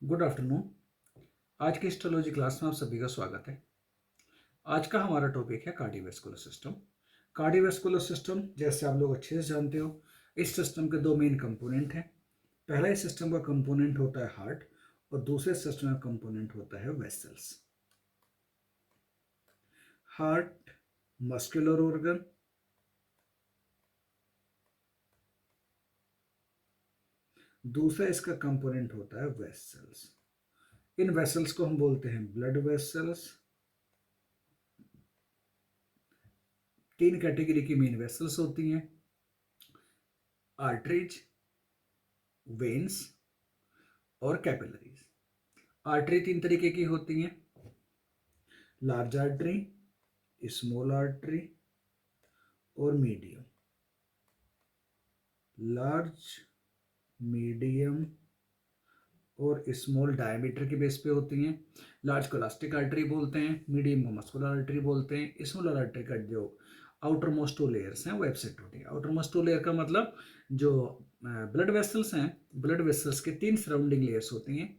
Good afternoon. आज की histology class में आप सभी का स्वागत है। आज का हमारा टॉपिक है कार्डियोवैस्कुलर सिस्टम। कार्डियोवैस्कुलर सिस्टम जैसे आप लोग अच्छे से जानते हो, इस सिस्टम के दो मेन कंपोनेंट हैं। पहला इस सिस्टम का कंपोनेंट होता है हार्ट और दूसरे सिस्टम का कंपोनेंट होता है वेसल्स। हार्ट मस्कुलर ऑर्गन, दूसरा इसका कंपोनेंट होता है वेसल्स। इन वेसल्स को हम बोलते हैं ब्लड वेसल्स। तीन कैटेगरी की मेन वेसल्स होती हैं: आर्टरीज, वेन्स और कैपिलरीज। आर्टरी तीन तरीके की होती हैं: लार्ज आर्टरी, स्मॉल आर्टरी और मीडियम। लार्ज, मीडियम और स्मॉल डायमीटर के बेस पे होती हैं। लार्ज को इलास्टिक आर्टरी बोलते हैं, मीडियम को मस्कुलर आर्टरी बोलते हैं, स्मॉल आर्टरी का जो आउटर मोस्ट टू लेयर्स हैं वो एब्सेंट होती है। आउटर मोस्ट टू लेयर का मतलब जो ब्लड वेसल्स हैं, ब्लड वेसल्स के तीन सराउंडिंग लेयर्स होती हैं।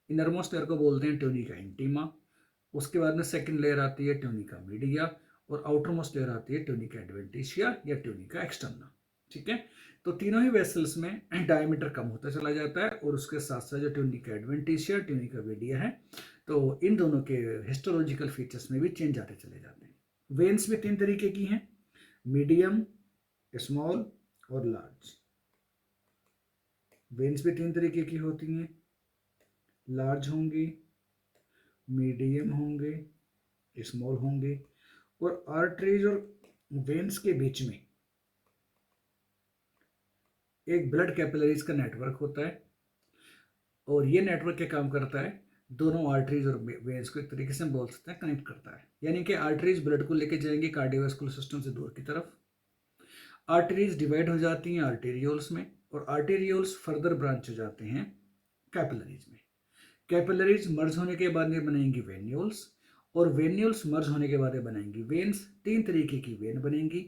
इनर मोस्ट लेयर को बोलते हैं ट्यूनिका इंटीमा, उसके बाद में सेकंड लेयर आती है ट्यूनिका मीडिया और आउटर मोस्ट लेयर आती है ट्यूनिका एडवेंटिशिया या ट्यूनिका एक्सटर्ना। ठीक है, तो तीनों ही वेसल्स में डायमीटर कम होता चला जाता है और उसके साथ साथ जो ट्यूनिका एडवेंटिशिया ट्यूनिका मीडिया है, तो इन दोनों के हिस्टोलॉजिकल फीचर्स में भी चेंज आते चले जाते हैं। वेन्स भी तीन तरीके की हैं: मीडियम, स्मॉल और लार्ज। वेन्स भी तीन तरीके की होती हैं: लार्ज होंगी, मीडियम होंगे, स्मॉल होंगे। और आर्टरीज और वेन्स के बीच में एक ब्लड कैपिलरीज का नेटवर्क होता है और ये नेटवर्क क्या काम करता है, दोनों आर्टरीज और वेन्स को एक तरीके से हम बोल सकते हैं कनेक्ट करता है। यानी कि आर्टरीज ब्लड को लेके जाएंगे कार्डियोवैस्कुलर सिस्टम से दूर की तरफ। आर्टरीज डिवाइड हो जाती हैं आर्टेरियोल्स में और आर्टेरियोल्स फर्दर ब्रांच हो जाते हैं कैपिलरीज में। कैपिलरीज मर्ज होने के बाद में बनेंगी वेन्यूल्स और वेन्यूल्स मर्ज होने के बाद में बनाएंगी वेन्स। तीन तरीके की वेन बनेंगी।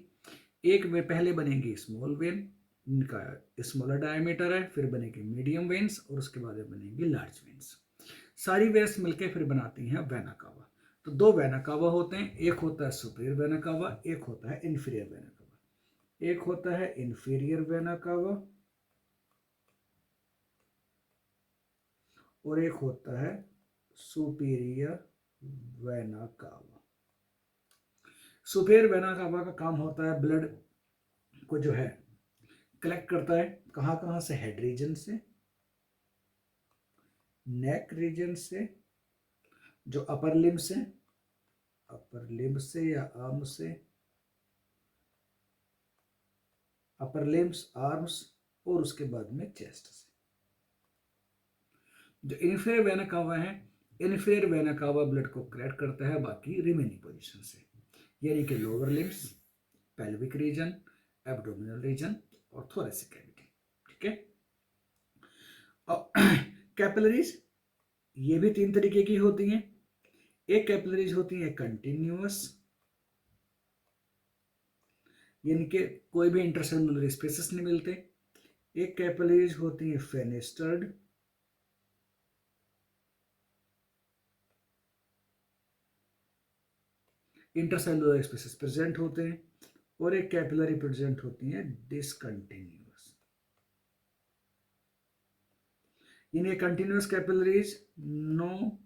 एक में पहले बनेंगी स्मॉल वेन, इनका स्मॉलर डायमीटर है, फिर बनेगी मीडियम वेन्स और उसके बाद बनेंगी लार्ज वेन्स। सारी वेन्स मिलकर फिर बनाती हैं वेना कावा। तो दो वेना कावा होते हैं, एक होता है सुपीरियर वेना कावा, एक होता है इन्फीरियर वेना कावा। एक होता है इन्फीरियर वेना कावा और एक होता है superior vena cava. Superior vena cava का काम होता है ब्लड को जो है कलेक्ट करता है। कहाँ कहाँ से? हेड रीजन से, नेक रीजन से, जो अपर लिम्ब से, अपर लिम्ब से या आर्म से, अपर लिम्स, आर्म्स और उसके बाद में चेस्ट से। जो इन्फीरियर वेना कावा है, इन्फीरियर वेना कावा ब्लड को कलेक्ट करता है बाकी रिमेनिंग पोजीशन से, यानी कि lower limbs, pelvic region, abdominal region और थोरेसिक कैविटी। ठीक है, कैपिलरीज ये भी तीन तरीके की होती हैं। एक कैपिलरीज होती है कंटिन्यूअस, यानी कि कोई भी इंटरसेलुलर स्पेसेस नहीं मिलते। एक कैपिलरीज होती है फेनेस्टर्ड, इंटरसेलुलर स्पेसेस प्रेजेंट होते हैं। और एक कैपिलरी प्रेजेंट होती है discontinuous. In a continuous capillaries no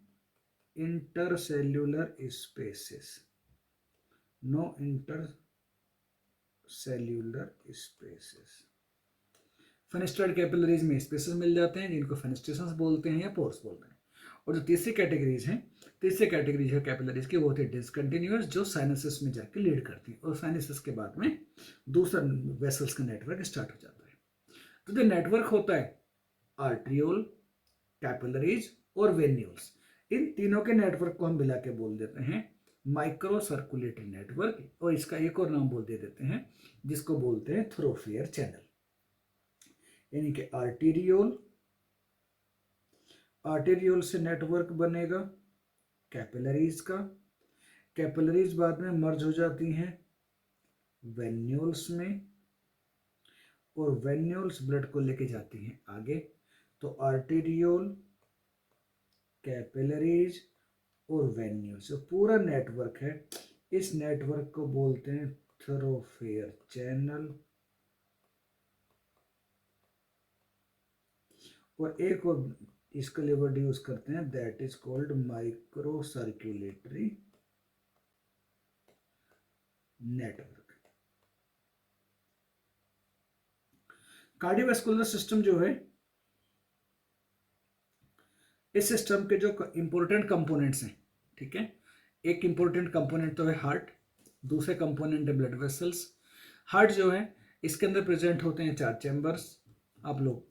intercellular spaces, no intercellular spaces. Fenestrated capillaries में स्पेसेस मिल जाते हैं जिनको फेनेस्ट्रेशंस बोलते हैं या पोर्स बोलते हैं। और जो तीसरी कैटेगरीज हैं, तीसरी कैटेगरी है कैपिलरीज की, वो होती है डिसकंटिन्यूअस, जो साइनसेस में जाके लीड करती है और साइनसेस के बाद में दूसरा वेसल्स का नेटवर्क स्टार्ट हो जाता है। तो जो नेटवर्क होता है आर्ट्रियोल, कैपिलरीज और वेन्यूल्स, इन तीनों के नेटवर्क को हम मिला के बोल देते हैं माइक्रो सर्कुलेटरी नेटवर्क। और इसका एक और नाम बोल दे देते हैं जिसको बोलते हैं थ्रोफियर चैनल। यानी कि आर्टेरियोल, आर्टेरियोल से नेटवर्क बनेगा कैपिलरीज का, कैपिलरीज बाद में मर्ज हो जाती हैं वेन्यूल्स में और वेन्यूल्स ब्लड को लेके जाती हैं आगे। तो आर्टेरियोल कैपिलरीज और वेन्यूज, जो पूरा नेटवर्क है, इस नेटवर्क को बोलते हैं थोरोफेयर चैनल। और एक और इसके लिए वर्ड यूज करते हैं, that is called micro circulatory network. Cardiovascular system जो है, इस सिस्टम के जो इंपॉर्टेंट कंपोनेंट्स हैं, ठीक है, एक इंपॉर्टेंट कंपोनेंट तो है हार्ट, दूसरे कंपोनेंट है ब्लड वेसल्स। हार्ट जो है, इसके अंदर प्रेजेंट होते हैं 4 चैम्बर्स, आप लोग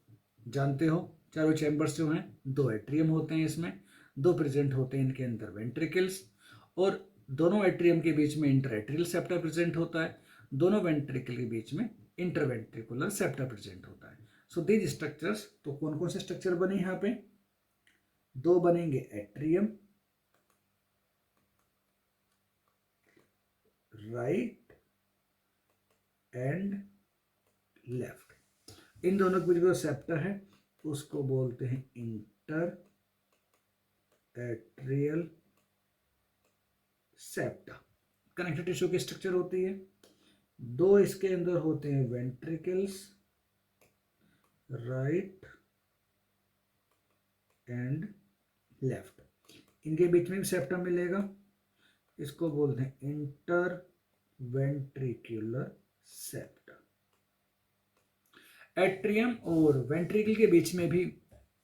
जानते हो। चारों चैम्बर्स जो हैं, 2 एट्रियम होते हैं इसमें, 2 प्रेजेंट होते हैं इनके अंदर वेंट्रिकल्स, और दोनों एट्रियम के बीच में इंटरएट्रियल सेप्टा प्रेजेंट होता है, दोनों वेंट्रिकल के बीच में इंटरवेंट्रिकुलर सेप्टा प्रेजेंट होता है। सो दीज स्ट्रक्चर्स, तो कौन कौन से स्ट्रक्चर बने यहाँ पे, 2 बनेंगे एट्रियम, राइट एंड लेफ्ट। इन दोनों के बीच जो सेप्टा है उसको बोलते हैं inter atrial septa. Connective tissue की स्ट्रक्चर होती है, 2 इसके अंदर होते हैं वेंट्रिकल्स, राइट एंड लेफ्ट। इनके बीच में भी सेप्टा मिलेगा, इसको बोलते हैं इंटर वेंट्रिकुलर सेप्टा। एट्रियम और वेंट्रिकल के बीच में भी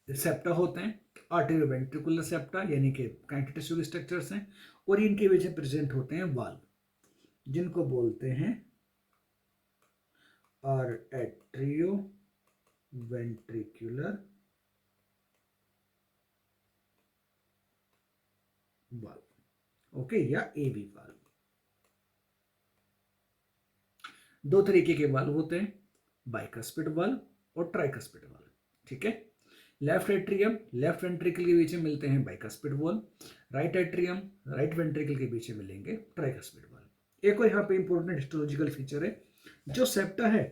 सेप्टा होते हैं, आर्टेरियो वेंट्रिकुलर सेप्टा, यानी कि कनेक्टिव टिश्यू के स्ट्रक्चर्स हैं, और इनके बीच में प्रेजेंट होते हैं वाल्व, जिनको बोलते हैं आर्टेरियो वेंट्रिकुलर वाल्व, ओके, या एवी वाल्व। 2 तरीके के वाल्व होते हैं, बाइकस्पिड वाल्व और ट्राइकस्पिड वाल्व, ठीक है। लेफ्ट एट्रियम लेफ्ट वेंट्रिकल के बीच में मिलते हैं bicuspid valve, right atrium right ventricle के बीच में मिलेंगे ट्राइकस्पिड वाल्व। एक और यहाँ पे इंपॉर्टेंट हिस्टोलॉजिकल फीचर है, जो सेप्टा है,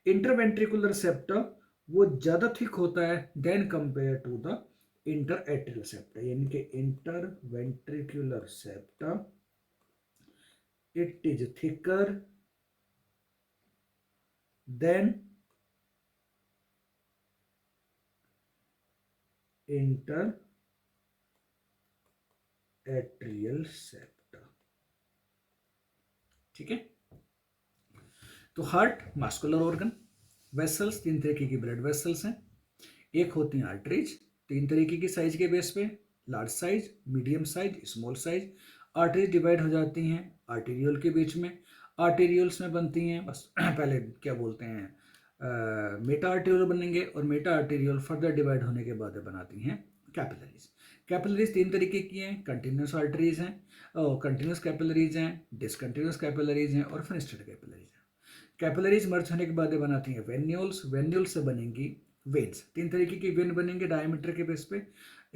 इंटरवेंट्रिकुलर सेप्टा, वो ज्यादा थिक होता है then compare to the inter atrial septa, यानी कि inter ventricular septa it is thicker than inter atrial septa, ठीक है। तो हार्ट मस्कुलर ऑर्गन, वेसल्स 3 तरीके की ब्लड वेसल्स हैं, एक होती हैं आर्टरीज 3 तरीके की साइज के बेस पे, large size, medium size, small size. Arteries divide हो जाती हैं आर्टेरियोल के बीच में, आर्टेरियोल्स में बनती हैं बस पहले क्या बोलते हैं मेटा आर्टेरियोल बनेंगे, और मेटा आर्टेरियोल फर्दर डिवाइड होने के बाद बनाती हैं कैपिलरीज। कैपिलरीज 3 तरीके की हैं, कंटिन्यूस आर्टरीज हैं, कंटिन्यूस कैपिलरीज हैं, डिसकंटिन्यूस कैपिलरीज हैं, और फिनिस्टेड कैपिलरीज हैं। कैपिलरीज मर्ज होने के बाद बनाती हैं वेन्यूल्स, वेन्यूल्स से बनेंगी वेन्स। 3 तरीके की वेन बनेंगे डायमीटर के बेस पे,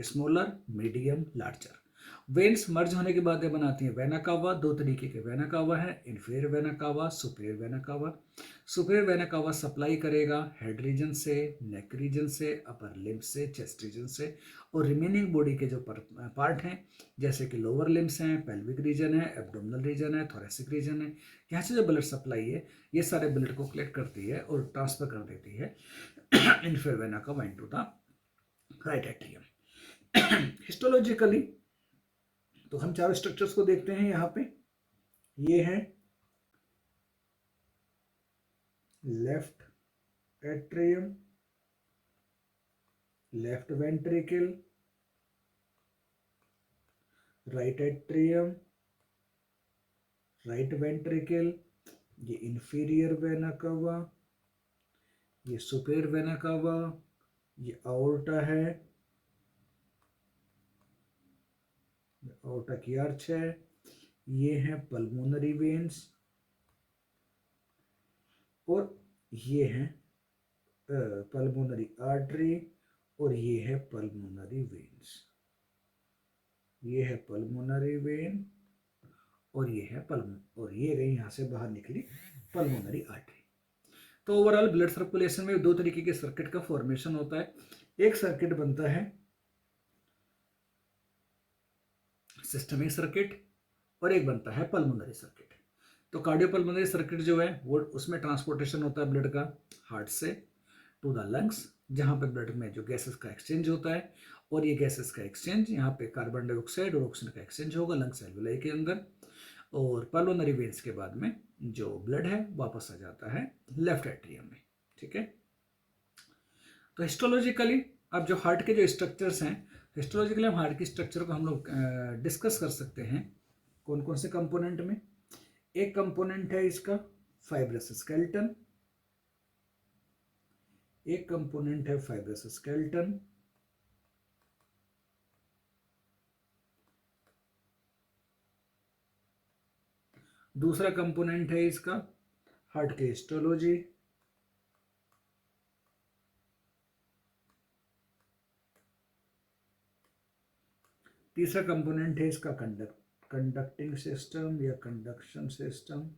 स्मॉलर, मीडियम, लार्जर। वेन्स मर्ज होने के बाद बनाती हैं वेना कावा, 2 तरीके के वेना कावा है, inferior vena cava, superior vena cava. Superior vena cava supply करेगा हेड रीजन से, नेक रीजन से, अपर लिम्ब से, चेस्ट रीजन से, और रिमेनिंग बॉडी के जो पार्ट हैं, जैसे कि लोअर लिम्स हैं, पेल्विक रीजन है, एब्डोमिनल रीजन है, थोरेसिक रीजन है, यहाँ से जो ब्लड सप्लाई है, ये सारे ब्लड को कलेक्ट करती है और ट्रांसफर कर देती है inferior vena cava into the right atrium. Histologically तो हम 4 स्ट्रक्चर्स को देखते हैं यहाँ पे, ये है left atrium, left ventricle, right atrium, right ventricle, ये इंफीरियर वेना कावा, ये सुपीरियर वेना कावा, ये आउर्टा है, आउर्टा की आर्च है, ये है पल्मोनरी वेन्स, और ये है पल्मोनरी आर्टरी, और ये है पल्मोनरी वेन्स। ये है पल्मोनरी वेन, और ये है और ये गई यहाँ से बाहर निकली पल्मोनरी आर्टरी। तो ओवरऑल ब्लड सर्कुलेशन में 2 तरीके के सर्किट का फॉर्मेशन होता है। एक सर्किट बनता है सिस्टमिक सर्किट, और एक बनता है पल्मोनरी सर्किट। तो कार्डियोपल्मोनरी सर्किट जो है वो उसमें ट्रांसपोर्टेशन होता है ब्लड का हार्ट से टू द लंग्स, जहाँ पे ब्लड में जो गैसेस का एक्सचेंज होता है, और ये गैसेस का एक्सचेंज यहाँ पे कार्बन डाइऑक्साइड और ऑक्सीजन का एक्सचेंज होगा लंग्स एल्वेलाई के अंदर, और पल्मोनरी वेन्स के बाद में जो ब्लड है वापस आ जाता है लेफ्ट एट्रियम में। ठीक है, तो हिस्टोलॉजिकली अब जो हार्ट के जो स्ट्रक्चर्स हैं, हिस्टोलॉजिकली हम हार्ट की स्ट्रक्चर को हम लोग डिस्कस कर सकते हैं कौन कौन से कंपोनेंट में। एक कंपोनेंट है इसका फाइब्रस स्केलेटन, एक कंपोनेंट है फाइब्रस स्केलेटन, दूसरा कंपोनेंट है इसका हार्ट के हिस्टोलॉजी, तीसरा कंपोनेंट है इसका कंडक्टिंग सिस्टम या कंडक्शन सिस्टम,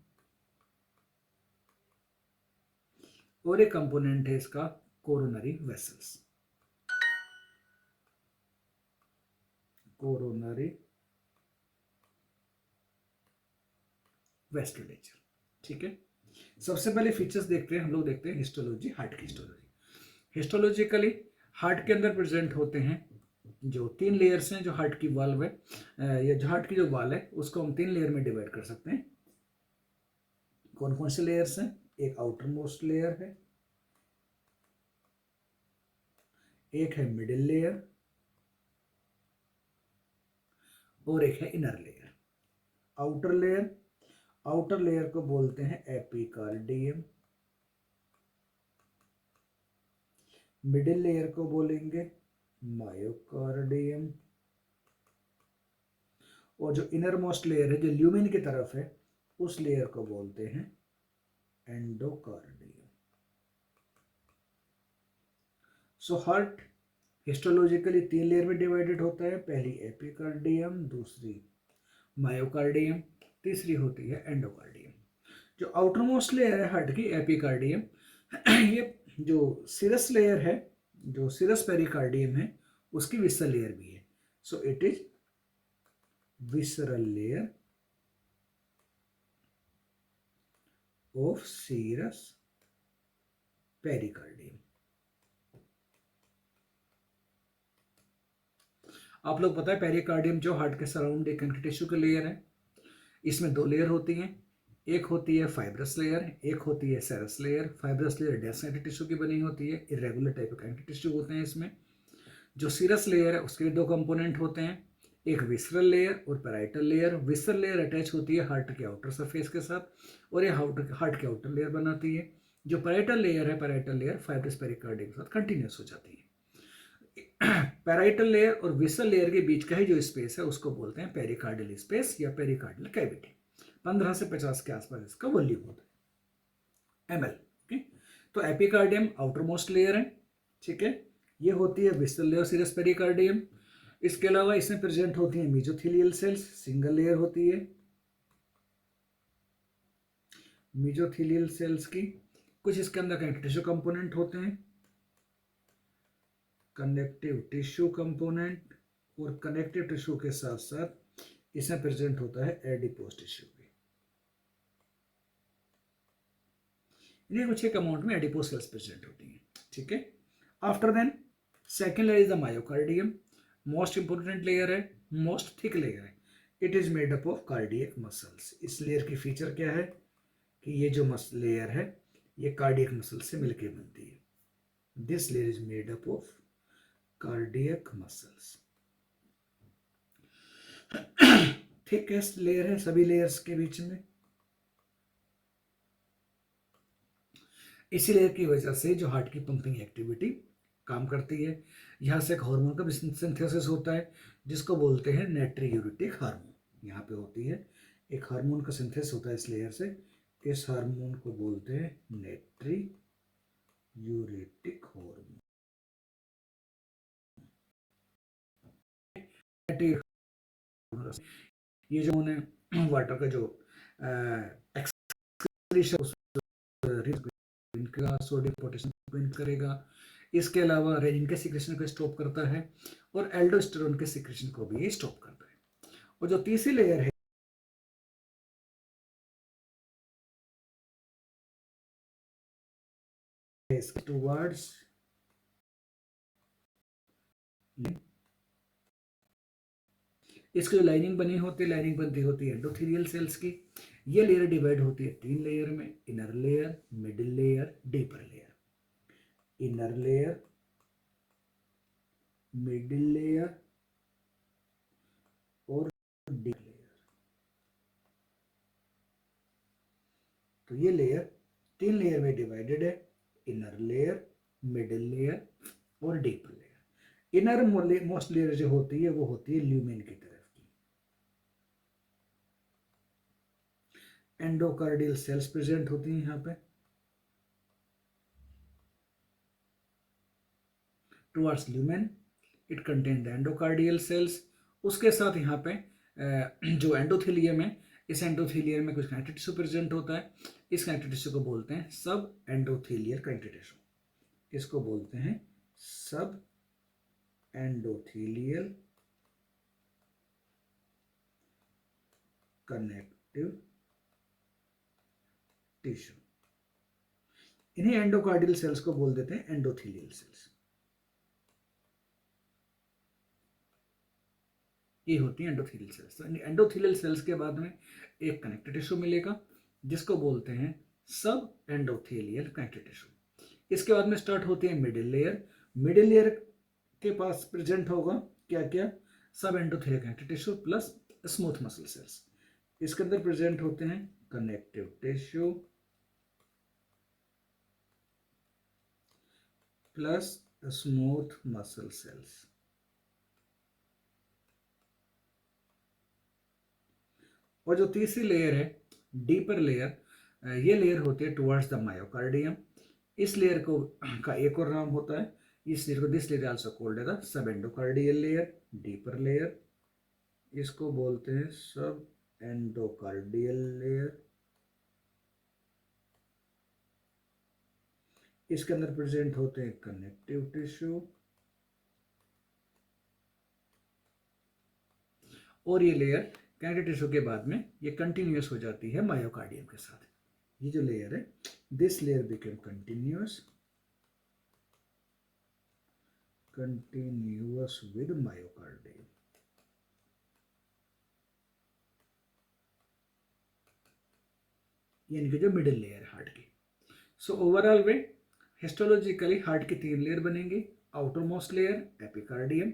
और एक कंपोनेंट है इसका कोरोनरी वेसल्स, कोरोनरी वेस्कुलेचर। ठीक है, सबसे पहले फीचर्स देखते हैं हम लोग, देखते हैं हिस्टोलॉजी, हार्ट की हिस्टोलॉजी। हिस्टोलॉजिकली हार्ट के अंदर प्रेजेंट होते हैं जो 3 लेयर्स हैं, जो हार्ट की वाल्व है या जो हार्ट की जो वाल है उसको हम 3 लेयर में डिवाइड कर सकते हैं। कौन कौन से लेयर्स हैं? एक आउटर मोस्ट लेयर है, एक है मिडिल लेयर, और एक है इनर लेयर। आउटर लेयर को बोलते हैं एपिकार्डियम, मिडिल लेयर को बोलेंगे मायोकार्डियम, और जो इनर मोस्ट लेयर है जो ल्यूमेन की तरफ है उस लेयर को बोलते हैं endocardium. So heart histologically 3 layer में डिवाइडेड होता है, पहली एपिकार्डियम, दूसरी मायोकार्डियम, तीसरी होती है एंडोकार्डियम। जो आउटर मोस्ट लेयर है हार्ट की एपिकार्डियम, ये जो सिरस लेयर है, जो सिरस पेरिकार्डियम है उसकी विसरल लेयर भी है। So it is visceral layer of serous pericardium. आप लोग पता है पेरिकार्डियम जो हार्ट के सराउंड एक टिश्यू की लेयर है, इसमें 2 लेयर होती हैं, एक होती है फाइब्रस लेयर, एक होती है serous layer. Fibrous layer dense connective tissue की बनी होती है, इरेगुलर टाइप के कनेक्टिव टिश्यू होते हैं इसमें। जो सीरस लेयर है उसके 2 कंपोनेंट होते हैं, एक विसरल लेयर और parietal layer. Visceral layer attach होती है हार्ट के आउटर सरफेस के साथ और ये हार्ट के आउटर लेयर बनाती है। जो पैराइटल लेयर है, पैराइटल लेयर फाइब्रस पेरिकार्डियम के साथ कंटिन्यूस हो जाती है। पैराइटल लेयर और विसरल लेयर के बीच का ही जो स्पेस है उसको बोलते हैं पेरिकार्डियल स्पेस या पेरिकार्डियल कैविटी। 15 से 50 के आसपास इसका वॉल्यूम होता है ml। तो एपिकार्डियम आउटर मोस्ट लेयर है, ठीक है, ये होती है विसरल लेयर सीरस पेरिकार्डियम। इसके अलावा इसमें प्रेजेंट होती है मेसोथेलियल सेल्स, सिंगल लेयर होती है मेसोथेलियल सेल्स की। कुछ इसके अंदर कनेक्टिव टिश्यू कंपोनेंट होते हैं, कनेक्टिव टिश्यू कंपोनेंट, और कनेक्टिव टिश्यू के साथ साथ इसमें प्रेजेंट होता है एडिपोज टिश्यू भी। इन्हें कुछ एक अमाउंट में एडिपोज सेल्स प्रेजेंट होती हैं, ठीक है। After then second layer is the myocardium, most important layer है, मोस्ट थिक लेयर है। It is made up of cardiac muscles. इस लेयर की फीचर क्या है कि ये जो लेयर है ये कार्डियक मसल से मिलकर बनती है। This layer is made up of cardiac muscles. Thickest layer है सभी लेयर्स के बीच में। इसी लेयर की वजह से जो हार्ट की पंपिंग एक्टिविटी काम करती है। यहाँ से एक हार्मोन का भी सिंथेसिस होता है जिसको बोलते हैं नाइट्रोयूरेटिक हार्मोन। यहाँ पे होती है एक हार्मोन का सिंथेसिस होता है इस लेयर से, इस हार्मोन को बोलते हैं नाइट्रोयूरेटिक हार्मोन। ये जो उन्हें वाटर का जो सोडियम पोटेशियम करेगा। इसके अलावा रेनिन के सिक्रेशन को स्टॉप करता है और एल्डोस्टेरोन के सिक्रेशन को भी ये स्टॉप करता है। और जो तीसरी लेयर है टूवर्ड्स इसकी जो लाइनिंग बनी होती है, लाइनिंग बनती होती है एंडोथेलियल सेल्स की। ये लेयर डिवाइड होती है 3 लेयर में, inner layer, middle layer, deeper layer. Inner layer, middle layer और डीप लेयर। तो ये लेयर 3 लेयर में डिवाइडेड है, इनर लेयर, मिडिल लेयर और deeper layer. Inner most layer जो होती है वो होती है ल्यूमेन की तरफ की। एंडोकार्डियल सेल्स प्रेजेंट होती हैं यहाँ पे towards lumen, it contain the endocardial cells. उसके साथ यहाँ पे जो एंडोथेलियम है, इस एंडोथेलियम में कुछ कनेक्टिव टिश्यू प्रेजेंट होता है। इस कनेक्टिव टिश्यू को बोलते हैं सब एंडोथेलियल कनेक्टिव टिश्यू। इसको बोलते हैं सब एंडोथेलियल कनेक्टिव टिश्यू। इन्हें एंडोकार्डियल सेल्स को बोल देते हैं एंडोथेलियल सेल्स। ये होती है एंडोथेलियल सेल्स। तो एंडोथेलियल सेल्स के बाद में एक कनेक्टिव टिश्यू मिलेगा जिसको बोलते हैं सब एंडोथेलियल कनेक्टिव टिश्यू। इसके बाद में स्टार्ट होती है मिडिल लेयर। मिडिल लेयर के पास प्रेजेंट होगा क्या क्या, सब endothelial connective tissue plus smooth muscle cells. इसके अंदर प्रेजेंट होते हैं connective tissue plus smooth muscle cells. और जो तीसरी लेयर है डीपर लेयर, ये लेयर होती है टुवर्ड्स द मायोकार्डियम। इस लेयर को का एक और नाम होता है, इस लेयर को this layer also called as the sub endocardial layer, deeper layer. इसको बोलते हैं सब एंडोकार्डियल लेयर। इसके अंदर प्रेजेंट होते हैं कनेक्टिव टिश्यू और ये लेयर कनेक्टिव टिश्यू के बाद में ये कंटिन्यूस हो जाती है मायोकार्डियम के साथ। ये जो लेयर है this layer became continuous with myocardium. यानी कि जो मिडिल लेयर है हार्ट की। सो ओवरऑल वे हिस्टोलॉजिकली हार्ट की 3 लेयर बनेंगी। Outer most layer epicardium,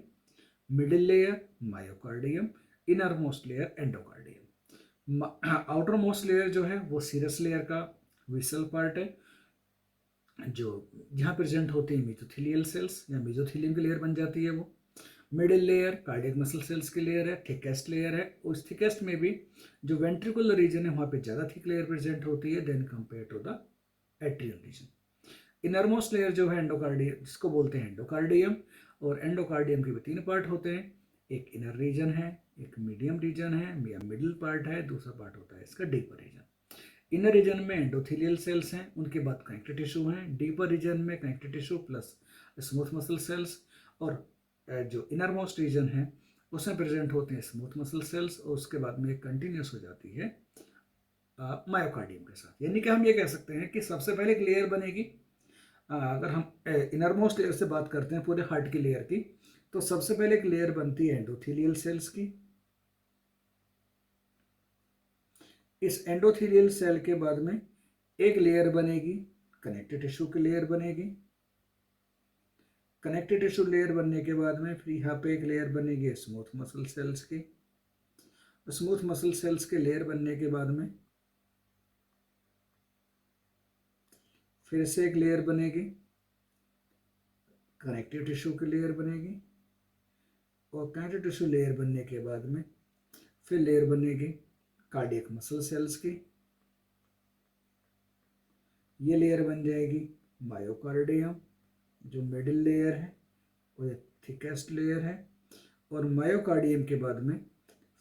middle layer myocardium, inner most layer endocardium. Outer most layer जो है वो सीरस लेयर का विसल पार्ट है, जो जहाँ प्रेजेंट होती है मेसोथेलियल सेल्स या मेसोथेलियम की लेयर बन जाती है वो। Middle layer cardiac muscle cells की लेयर है, थिकेस्ट लेयर है। उस थिकेस्ट में भी जो वेंट्रिकुलर रीजन है वहाँ पे ज़्यादा थिक लेयर प्रेजेंट होती है then compare to the atrial region. Innermost layer जो है एंडोकार्डियम, जिसको बोलते हैं एंडोकार्डियम। और एंडोकार्डियम के भी 3 पार्ट होते हैं, एक इनर रीजन है, एक मीडियम रीजन है या मिडिल पार्ट है, दूसरा पार्ट होता है इसका डीपर रीजन। इनर रीजन में एंडोथेलियल सेल्स हैं, उनके बाद कनेक्टिव टिश्यू हैं। डीपर रीजन में connective tissue plus smooth muscle cells. और जो इनर मोस्ट रीजन है उसमें प्रेजेंट होते हैं स्मूथ मसल सेल्स और उसके बाद में कंटिन्यूस हो जाती है मायोकार्डियम के साथ। यानी कि हम ये कह सकते हैं कि सबसे पहले एक लेयर बनेगी। अगर हम इनर मोस्ट लेयर से बात करते हैं पूरे हार्ट की लेयर की, तो सबसे पहले एक लेयर बनती है एंडोथेलियल सेल्स की। इस एंडोथेलियल सेल के बाद में एक लेयर बनेगी कनेक्टिव टिश्यू की लेयर बनेगी। कनेक्टिव टिश्यू लेयर बनने के बाद में फिर यहाँ पे एक लेयर बनेगी स्मूथ मसल सेल्स की। स्मूथ मसल सेल्स के लेयर बनने के बाद में फिर से एक लेयर बनेगी कनेक्टिव टिश्यू की लेयर बनेगी। और कनेक्टिव टिश्यू लेयर बनने के बाद में फिर लेयर बनेगी कार्डियक मसल सेल्स की। ये लेयर बन जाएगी मायोकार्डियम, जो मिडिल लेयर है और थिकेस्ट लेयर है। और मायोकार्डियम के बाद में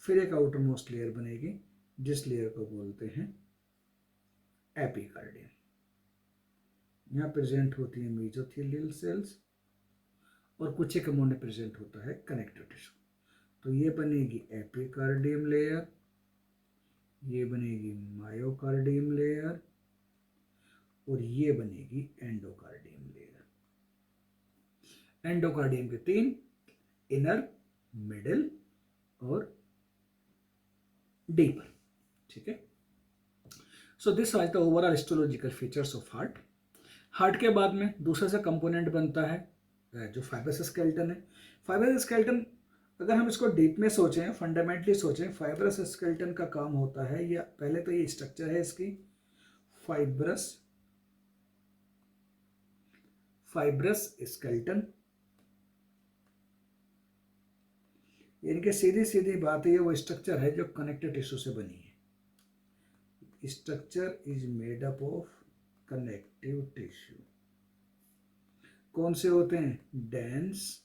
फिर एक आउटर मोस्ट लेयर बनेगी जिस लेयर को बोलते हैं एपिकार्डियम। यहाँ प्रेजेंट होती है मेसोथेलियल सेल्स और कुछ एक अमाउंट में प्रेजेंट होता है कनेक्टिव टिश्यू। तो ये बनेगी एपिकार्डियम लेयर, ये बनेगी मायोकार्डियम लेयर और ये बनेगी एंडोकार्डियम लेयर। एंडोकार्डियम के 3, इनर, मिडिल और डीपर। ठीक है, so this was the overall histological features of heart. Heart के बाद में दूसरा सा कंपोनेंट बनता है जो फाइब्रस स्केलेटन है। फाइब्रस स्केलेटन अगर हम इसको डीप में सोचें, फंडामेंटली सोचें, फाइब्रस स्केलेटन का काम होता है, या पहले तो ये स्ट्रक्चर है इसकी, फाइब्रस स्केलेटन, यानी कि सीधी सीधी बात है, वो स्ट्रक्चर है जो कनेक्टिव टिश्यू से बनी है। Structure is made up of connective tissue. कौन से होते हैं? डेंस,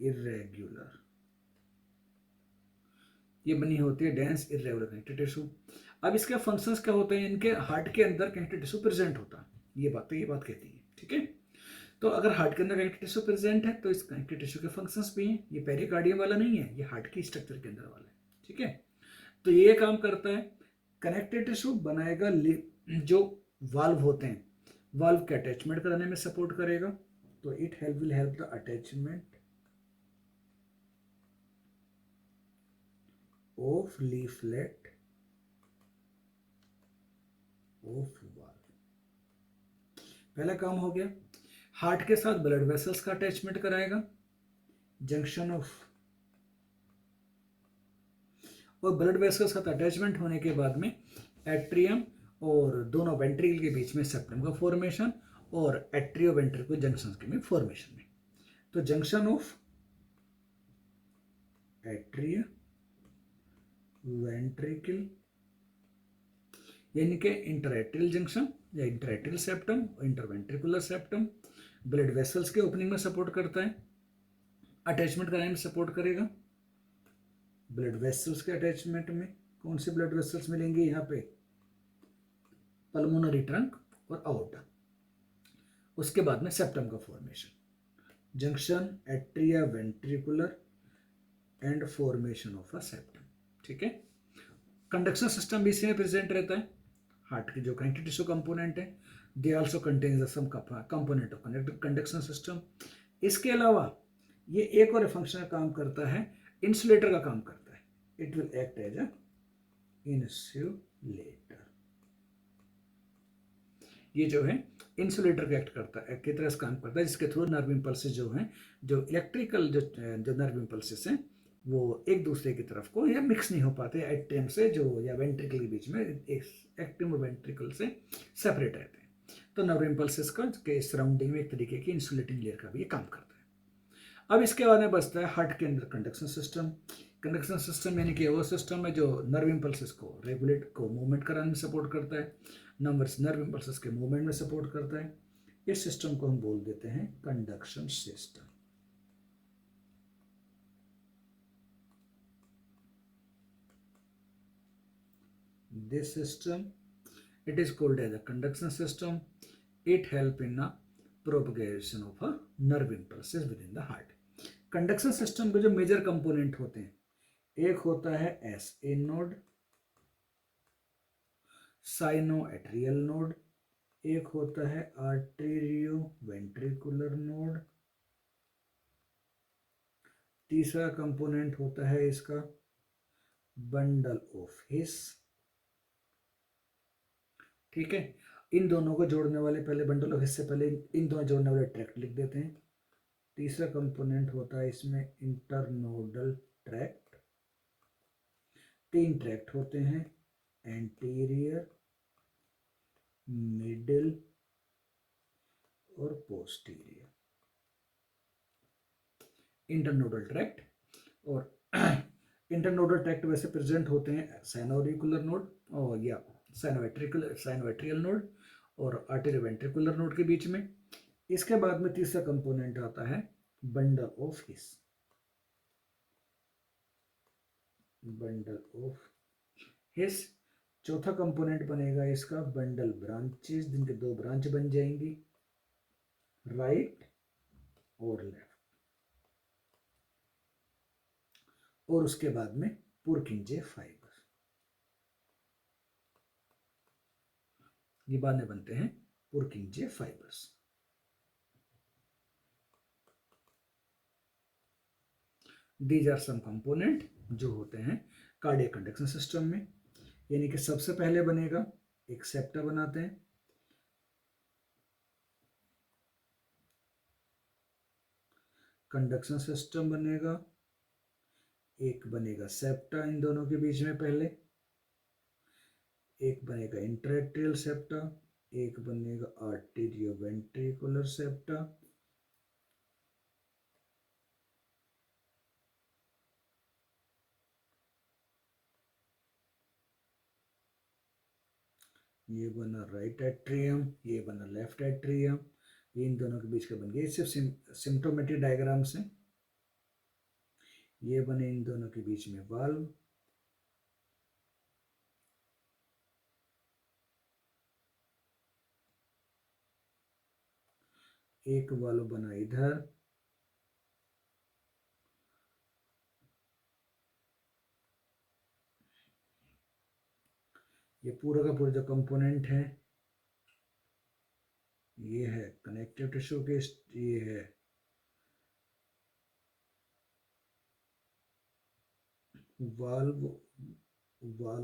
इर्रेगुलर, ये बनी होती है डेंस इर्रेगुलर कनेक्टिव टिश्यू। अब इसके फंक्शंस क्या होते हैं? इनके हार्ट के अंदर कनेक्टिव टिश्यू प्रेजेंट होता है, ये बात कहती है। ठीक है, तो अगर हार्ट के अंदर कनेक्टिव टिश्यू प्रेजेंट है तो इस कनेक्टिव टिश्यू के फंक्शंस भी हैं। ये पेरिकार्डियम वाला नहीं है, ये हार्ट की स्ट्रक्चर के अंदर वाला है। ठीक है, तो ये काम करता है, कनेक्टिव टिश्यू बनाएगा, जो वाल्व होते हैं, वाल्व के अटैचमेंट कराने में सपोर्ट करेगा, तो it will help the attachment of leaflet of valve. पहला काम हो गया। हार्ट के साथ ब्लड वेसल्स का अटैचमेंट कराएगा, जंक्शन ऑफ, और ब्लड वेसल्स का अटैचमेंट होने के बाद में एट्रियम और दोनों वेंट्रिकल के बीच में सेप्टम का फॉर्मेशन और एट्रियो वेंट्रिकल जंक्शन के में फॉर्मेशन में। तो जंक्शन ऑफ एट्रियो वेंट्रिकल यानी कि इंटरएट्रियल जंक्शन या interatrial septum, interventricular septum blood vessels के ओपनिंग में सपोर्ट करता है, अटैचमेंट कराने में सपोर्ट करेगा। ब्लड वेसल्स के अटैचमेंट में कौन से ब्लड वेसल्स मिलेंगे? यहाँ पे पल्मोनरी ट्रंक और आउटा। उसके बाद में सेप्टम का formation, junction atria ventricular and formation of a septum. ठीक है, कंडक्शन सिस्टम भी इसी में प्रेजेंट रहता है। हार्ट की जो कनेक्टिव टिश्यू कंपोनेंट है, they also contains some component of conduction system. इसके अलावा ये एक और फंक्शन का काम करता है, इंसुलेटर का काम करता है। It will act as a insulator. ये जो है इंसुलेटर का एक्ट करता है, की तरह काम करता है, जिसके थ्रू नर्व इम्पल्सेस जो हैं, जो इलेक्ट्रिकल जो नर्व इम्पल्सेस हैं, वो एक दूसरे की तरफ को या मिक्स नहीं हो पाते एट्रियम से जो या वेंट्रिकल के बीच में, एक्टिव और वेंट्रिकल से सेपरेट रहते हैं। तो नर्व इम्पल्सेस का के सराउंडिंग में एक तरीके की इंसुलेटिंग लेयर का भी ये काम करता है। अब इसके बाद में बचता है हार्ट के अंदर कंडक्शन सिस्टम। कंडक्शन सिस्टम यानी कि वो सिस्टम है जो नर्व इम्पल्सेस को रेगुलेट को मूवमेंट कराने में सपोर्ट करता है, नर्व इम्पल्सेस के मूवमेंट में सपोर्ट करता है। इस सिस्टम को हम बोल देते हैं conduction system. This system, it is called as a conduction system. It help in a propagation of a nerve impulses within the heart. Conduction system के जो मेजर कंपोनेंट होते हैं, एक होता है SA node, cyano atrial node, एक होता है आर्टेरियो वेंट्रिकुलर नोड, तीसरा कंपोनेंट होता है इसका बंडल ऑफ हिस। ठीक है, इन दोनों को जोड़ने वाले, पहले बंडल ऑफ हिस से पहले इन दोनों जोड़ने वाले ट्रैक्ट लिख देते हैं। तीसरा कंपोनेंट होता है इसमें इंटरनोडल ट्रैक्ट। 3 ट्रैक्ट होते हैं, एंटीरियर, मिडिल और पोस्टीरियर। इंटरनोडल ट्रैक्ट और इंटरनोडल ट्रैक्ट वैसे प्रेजेंट होते हैं साइनोरिकुलर नोड और या साइनोएट्रियल नोड और आर्टेरियोवेंट्रिकुलर नोड के बीच में। इसके बाद में तीसरा कंपोनेंट आता है bundle of His. Bundle of हिस। चौथा कंपोनेंट बनेगा इसका बंडल ब्रांचेस, जिनके 2 ब्रांच बन जाएंगी, राइट और लेफ्ट। और उसके बाद में पुरकिंजे फाइबर, ये बाद में बनते हैं Purkinje fibres. These are some component जो होते हैं कार्डियक कंडक्शन सिस्टम में। यानी कि सबसे पहले बनेगा एक सेप्टा बनाते हैं, कंडक्शन सिस्टम बनेगा, एक बनेगा सेप्टा इन दोनों के बीच में पहले, एक बनेगा इंटरएट्रियल सेप्टा, एक बनेगा आर्टेरियोवेंट्रिकुलर सेप्टा, ये बना राइट एट्रियम, ये बना लेफ्ट एट्रियम, ये इन दोनों के बीच का बन गया। ये सिर्फ सिम्प्टोमेट्रिक डायग्राम से, ये बने इन दोनों के बीच में वाल्व, एक वाल्व बना इधर, ये पूरा का पूरा जो कंपोनेंट है ये है कनेक्टिव टिश्यू के, ये है वाल्व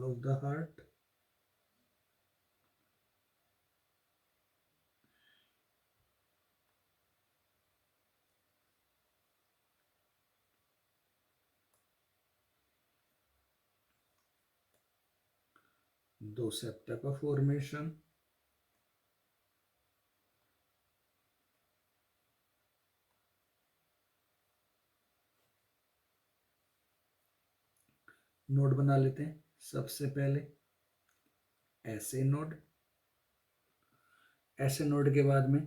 ऑफ द हार्ट, दो सेप्टा का फॉर्मेशन, नोड बना लेते हैं। सबसे पहले ऐसे नोड, ऐसे नोड के बाद में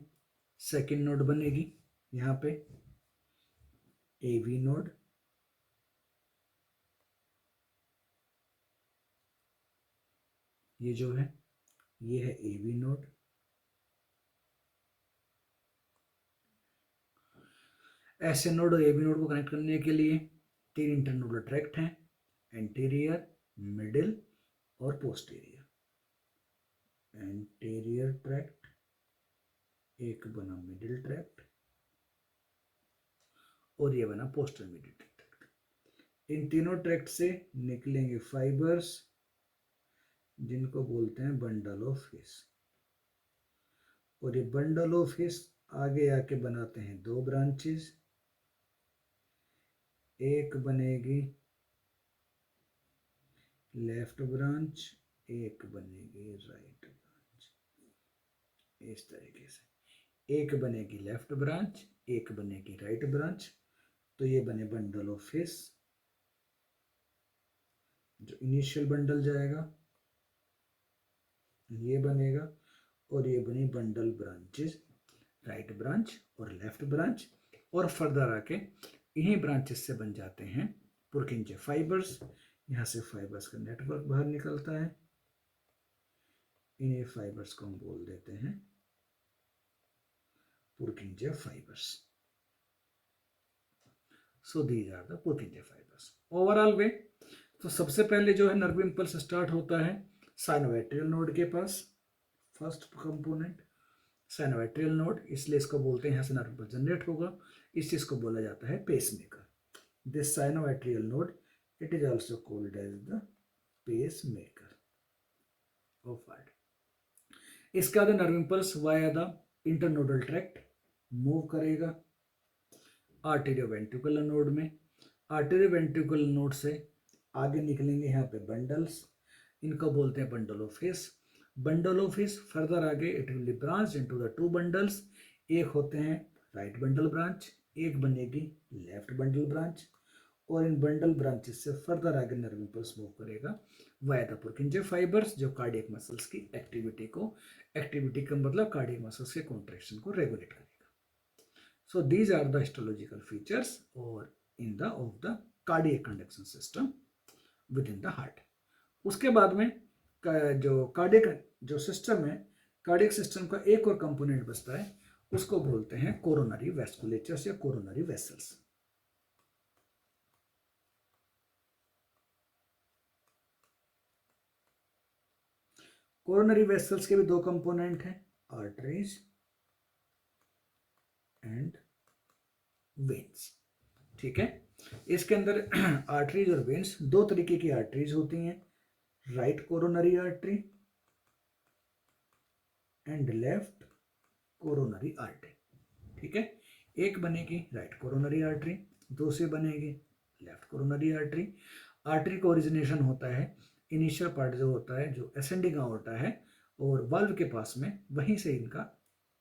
सेकंड नोड बनेगी यहाँ पे एवी नोड, ये जो है ये है एवी नोड, ऐसे नोड और एवी नोड को कनेक्ट करने के लिए तीन इंटरनोडल ट्रैक्ट हैं, एंटीरियर, मिडिल और पोस्टीरियर। एंटीरियर ट्रैक्ट, एक बना मिडिल ट्रैक्ट और ये बना पोस्टर मिडिल ट्रैक्ट। इन तीनों ट्रैक्ट से निकलेंगे फाइबर्स जिनको बोलते हैं बंडल ऑफ हिस, और ये बंडल ऑफ हिस आगे आके बनाते हैं दो ब्रांचेस, एक बनेगी लेफ्ट ब्रांच, एक बनेगी राइट ब्रांच। इस तरीके से एक बनेगी लेफ्ट ब्रांच, एक बनेगी राइट ब्रांच, तो ये बने बंडल ऑफ हिस, जो इनिशियल बंडल जाएगा ये बनेगा, और ये बनी बंडल ब्रांचेस, राइट ब्रांच और लेफ्ट ब्रांच, और फर्दर आके इन्हीं ब्रांचेस से बन जाते हैं पुरकिंजे फाइबर्स। यहाँ से फाइबर्स का नेटवर्क बाहर निकलता है, इन्हीं फाइबर्स को हम बोल देते हैं Purkinje fibres. So these are the Purkinje fibres. Overall way, तो सबसे पहले जो है नर्व इंपल्स स्टार्ट होता है साइनोवेट्रियल नोड के पास, फर्स्ट कंपोनेंट साइनोवेट्रियल नोड, इसलिए इसको बोलते हैं, यहाँ से नर्व इंपल्स जनरेट होगा, इस चीज को बोला जाता है pacemaker. This sinoatrial node it is also called as the pacemaker of heart. इसके बाद nerve impulse via the internodal tract move करेगा आर्टेरियोवेंट्रिकुलर नोड में, आर्टेरियोवेंट्रिकुलर नोड से आगे निकलेंगे यहाँ पे बंडल्स, इनको बोलते हैं bundle of His. Bundle of His further आगे it will be branch into the two bundles, एक होते हैं राइट बंडल ब्रांच, एक बनेगी लेफ्ट बंडल ब्रांच, और इन बंडल ब्रांचेस से फर्दर आगे नर्व इंपल्स मूव करेगा वाया द पुरकिंजे फाइबर्स, जो कार्डियक मसल्स की एक्टिविटी का मतलब कार्डियक मसल्स के कॉन्ट्रैक्शन को रेगुलेट करेगा। So these are the histological features or in the of the cardiac conduction system within the heart. उसके बाद में जो कार्डियक जो सिस्टम है, कार्डियक सिस्टम का एक और कंपोनेंट बचता है, उसको बोलते हैं कोरोनरी वेस्कुलेचर्स या कोरोनरी वेसल्स। कोरोनरी वेसल्स के भी दो कंपोनेंट हैं, आर्टरीज एंड वेन्स। ठीक है, इसके अंदर आर्टरीज और वेन्स, दो तरीके की आर्टरीज होती हैं, right coronary artery and left coronary artery. ठीक है, एक बनेगी राइट कोरोनरी आर्टरी, दूसरी बनेगी लेफ्ट कोरोनरी आर्टरी। आर्टरी का ओरिजिनेशन होता है, इनिशियल पार्ट जो होता है, जो असेंडिंग होता है और वाल्व के पास में, वहीं से इनका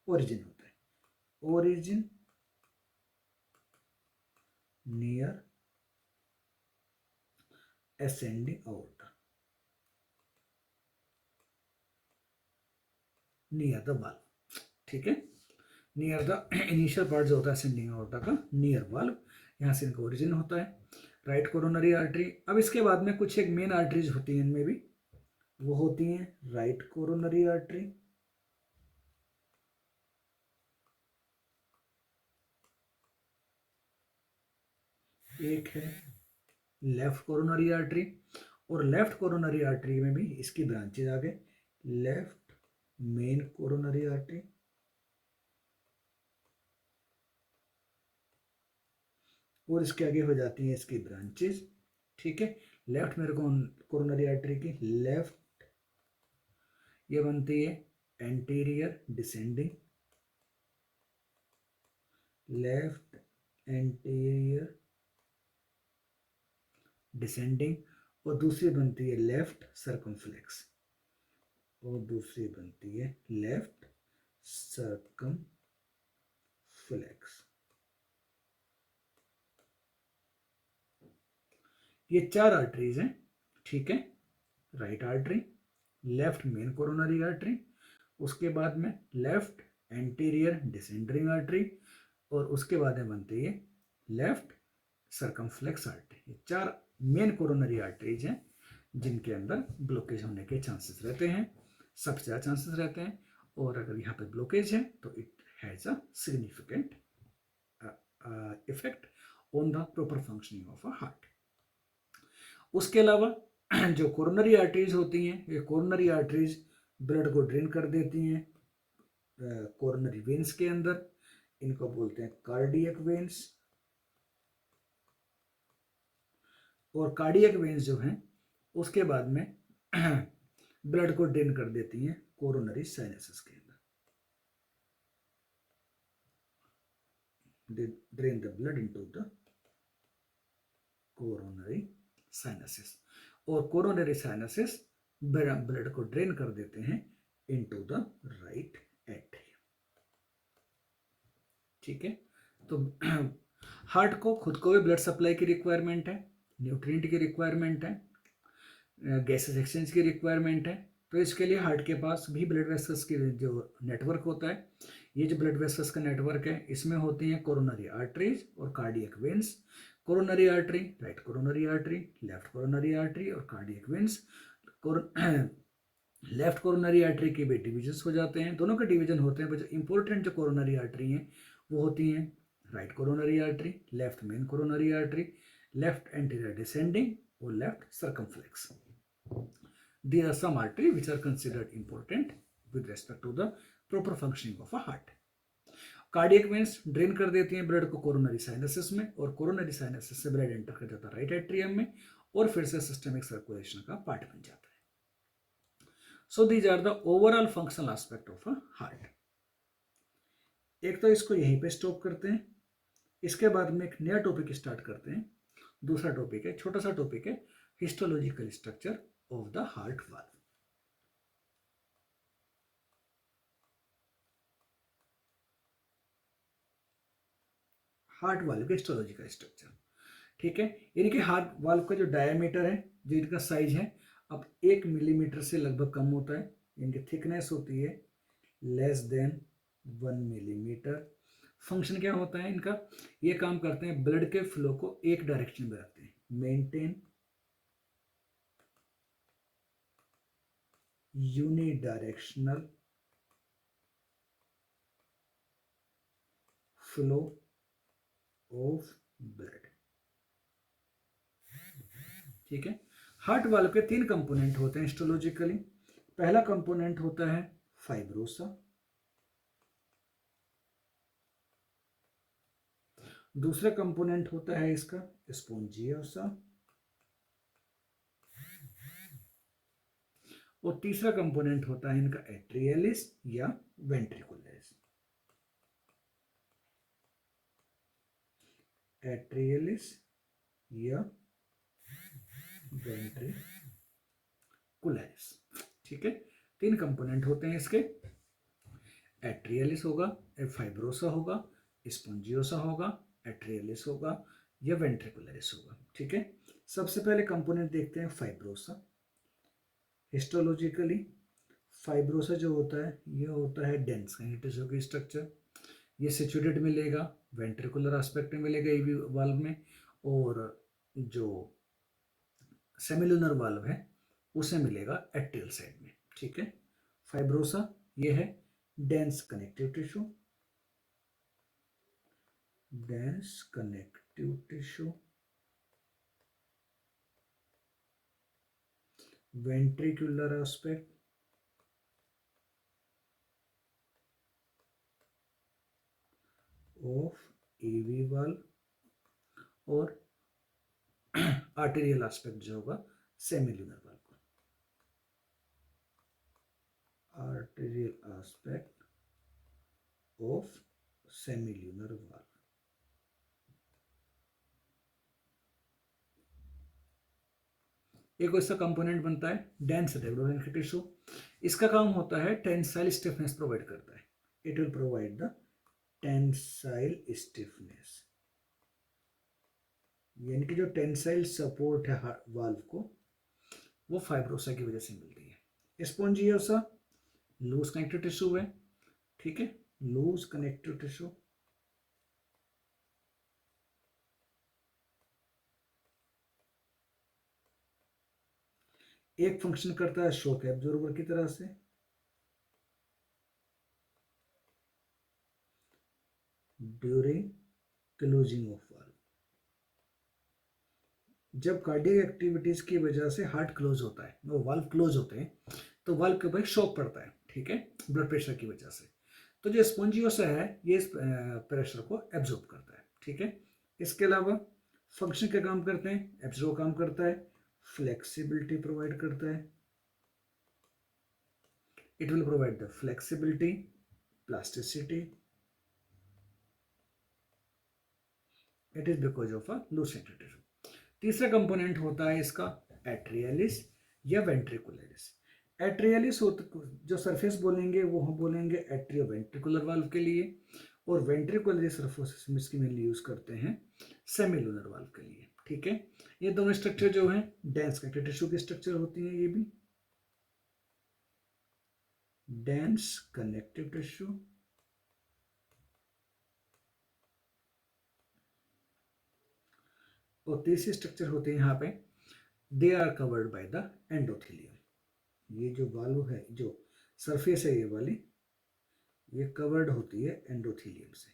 ओरिजिन होता है। Origin near ascending aorta, near the valve. ठीक है, नियर द इनिशियल पार्ट जो होता है ascending aorta का, नियर वाल्व, यहाँ से इनका ओरिजिन होता है, राइट कोरोनरी आर्टरी। अब इसके बाद में कुछ एक मेन आर्टरीज होती हैं इनमें भी, वो होती हैं राइट कोरोनरी आर्टरी, एक है लेफ्ट कोरोनरी आर्टरी, और लेफ्ट कोरोनरी आर्टरी में भी इसकी ब्रांचेज आ गए, लेफ्ट मेन कोरोनरी आर्टरी और इसके आगे हो जाती हैं इसकी ब्रांचेज। ठीक है, लेफ्ट मेरे कोरोनरी आर्टरी की लेफ्ट ये बनती है anterior descending, left anterior descending, और दूसरी बनती है लेफ्ट सर्कमफ्लेक्स, और दूसरी बनती है लेफ्ट सर्कमफ्लेक्स। ये चार आर्टरीज हैं। ठीक है, right artery, left main coronary artery, उसके बाद में लेफ्ट एंटीरियर डिसेंडरिंग आर्टरी, और उसके बाद में बनती है लेफ्ट सर्कमफ्लेक्स आर्टरी। ये चार मेन कोरोनरी आर्टरीज हैं जिनके अंदर ब्लॉकेज होने के चांसेस रहते हैं, सबसे ज़्यादा चांसेस रहते हैं, और अगर यहाँ पे ब्लॉकेज है तो it has a significant effect on the proper functioning of a heart. उसके अलावा जो कोरोनरी आर्टरीज होती हैं, ये कोरोनरी आर्टरीज ब्लड को ड्रेन कर देती हैं कोरोनरी वेन्स के अंदर, इनको बोलते हैं कार्डियक वेन्स, और कार्डियक वेन्स जो हैं उसके बाद में ब्लड को ड्रेन कर देती हैं कोरोनरी साइनसेस के अंदर, drain the blood into the coronary sinuses, और कोरोनरी साइनसेस ब्लड को ड्रेन कर देते हैं इनटू द राइट एट्रियम। ठीक है, तो हार्ट को खुद को भी ब्लड सप्लाई की रिक्वायरमेंट है, न्यूट्रिएंट की रिक्वायरमेंट है, गैसेस एक्सचेंज की रिक्वायरमेंट है, तो इसके लिए हार्ट के पास भी ब्लड वेसल्स की जो नेटवर्क होता है, ये जो ब्लड वेसल्स का नेटवर्क है इसमें होती हैं कोरोनरी आर्टरीज और cardiac veins. Coronary artery, right coronary artery, left coronary artery और cardiac veins. Left coronary artery के भी डिविजन्स हो जाते हैं, दोनों के डिवीजन होते हैं, पर जो इंपॉर्टेंट जो कोरोनरी आर्टरी हैं वो होती हैं right coronary artery, left main coronary artery, left anterior descending और left circumflex. There are some arteries which are considered important with respect to the proper functioning of a heart. Cardiac veins drain कर देती हैं blood को coronary sinuses में, और coronary sinuses से blood enter कर जाता है राइट एट्रियम में, और फिर से सिस्टमिक सर्कुलेशन का पार्ट बन जाता है। So these are the overall functional aspect of a heart. एक तो इसको यहीं पे स्टॉप करते हैं, इसके बाद में एक नया टॉपिक स्टार्ट करते हैं। दूसरा टॉपिक है, छोटा सा टॉपिक है, histological structure of the heart valve. Heart valve के हिस्टोलॉजिकल स्ट्रक्चर। ठीक है, इनके हार्ट वाल्व का जो डायमीटर है, जो इनका साइज है, अब 1 मिलीमीटर से लगभग कम होता है। इनकी थिकनेस होती है लेस देन 1 मिलीमीटर। फंक्शन क्या होता है इनका, ये काम करते हैं ब्लड के फ्लो को एक डायरेक्शन में रखते हैं, maintain unidirectional flow of blood. ठीक है, हार्ट वाल्व के 3 कंपोनेंट होते हैं हिस्टोलॉजिकली। पहला कंपोनेंट होता है फाइब्रोसा, दूसरा कंपोनेंट होता है इसका स्पोंजियोसा, और तीसरा कंपोनेंट होता है इनका एट्रियलिस या वेंट्रिकुलरिस। एट्रियलिस या वेंट्रिकुलरिस, ठीक है। तीन कंपोनेंट होते हैं इसके, एट्रियलिस होगा, फाइब्रोसा होगा, स्पोंजियोसा होगा, एट्रियलिस होगा या वेंट्रिकुलरिस होगा, ठीक है। सबसे पहले कंपोनेंट देखते हैं फाइब्रोसा। हिस्टोलॉजिकली फाइब्रोसा जो होता है ये होता है डेंस टिश्यू की स्ट्रक्चर। ये सिचुएटेड मिलेगा वेंट्रिकुलर एस्पेक्ट में मिलेगा एवी वाल्व में, और जो सेमिलुनर वाल्व है उसे मिलेगा एट्रियल साइड में, ठीक है। फाइब्रोसा ये है dense connective tissue, dense connective tissue. Ventricular aspect of AV valve, और आर्टेरियल एस्पेक्ट जो होगा सेमिलुनर वाल्व का। Arterial aspect of semilunar valve. एक ऐसा कंपोनेंट बनता है डेंस रेगुलर टिश्यू। इसका काम होता है टेंसाइल स्टिफनेस प्रोवाइड करता है। It will provide the tensile stiffness, यानी कि जो टेंसाइल सपोर्ट है वाल्व को, वो फाइब्रोसा की वजह से मिलती है। स्पोंजियोसा लूज कनेक्टिव टिश्यू है, ठीक है, लूज कनेक्टिव टिश्यू। एक फंक्शन करता है शॉक एब्जॉर्बर की तरह से, ड्यूरिंग क्लोजिंग ऑफ वाल्व। जब कार्डियक एक्टिविटीज की वजह से हार्ट क्लोज होता है, वो वाल्व क्लोज होते हैं, तो वाल्व के ऊपर शॉक पड़ता है, ठीक है, ब्लड प्रेशर की वजह से। तो जो स्पोंजियोसा है ये इस प्रेशर को एब्जॉर्ब करता है, ठीक है। इसके अलावा फंक्शन क्या काम करते हैं, एब्जॉर्ब काम करता है, फ्लेक्सिबिलिटी प्रोवाइड करता है। It will provide the flexibility, plasticity. It is because of a loose tissue. तीसरा कंपोनेंट होता है इसका एट्रियलिस या वेंट्रिकुलरिस। एट्रियलिस जो सरफेस बोलेंगे वो हम बोलेंगे एट्रियो वेंट्रिकुलर वाल्व के लिए, और वेंट्रिकुलरिस सरफेस में इसकी मेनली यूज करते हैं सेमिलुनर वाल्व के लिए, ठीक है। ये दोनों स्ट्रक्चर जो हैं डेंस कनेक्टिव टिश्यू की स्ट्रक्चर होती हैं, ये भी डेंस कनेक्टिव टिश्यू। और तीसरी स्ट्रक्चर होती है यहाँ पे, they are covered by the endothelium. ये जो वाल्व है, जो सरफेस है ये वाली, ये कवर्ड होती है एंडोथेलियम से,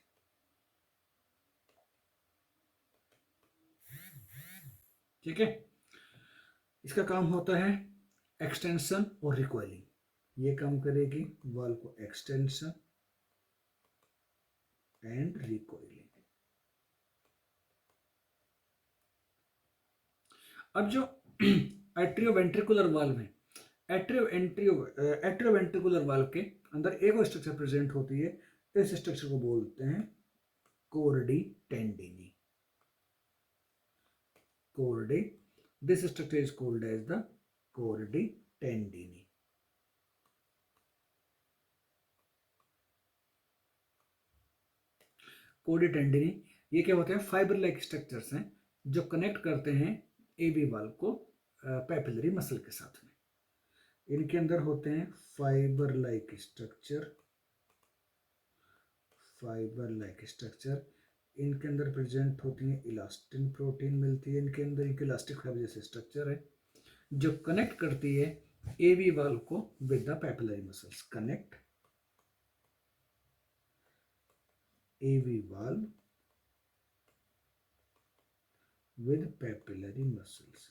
ठीक है। इसका काम होता है एक्सटेंशन और रिकॉइलिंग। ये काम करेगी वाल्व को एक्सटेंशन एंड रिकॉइलिंग। अब जो एट्रियोवेंट्रिकुलर वाल्व है, एट्रियोवेंट्रिकुलर वाल्व के अंदर एक और स्ट्रक्चर प्रेजेंट होती है, इस स्ट्रक्चर को बोलते हैं chordae tendineae. Chordae, this structure is called as the chordae tendineae. Chordae tendineae ये क्या होते हैं, फाइबर लाइक स्ट्रक्चर्स हैं जो कनेक्ट करते हैं एवी वाल्व को पैपिलरी मसल के साथ में। इनके अंदर होते हैं fibre like structure, fibre like structure. इनके अंदर प्रेजेंट होती है इलास्टिन प्रोटीन मिलती है इनके अंदर, इनके इलास्टिक फाइबर जैसे स्ट्रक्चर है जो कनेक्ट करती है एवी वाल्व को with the papillary muscles. Connect AV valve with papillary muscles.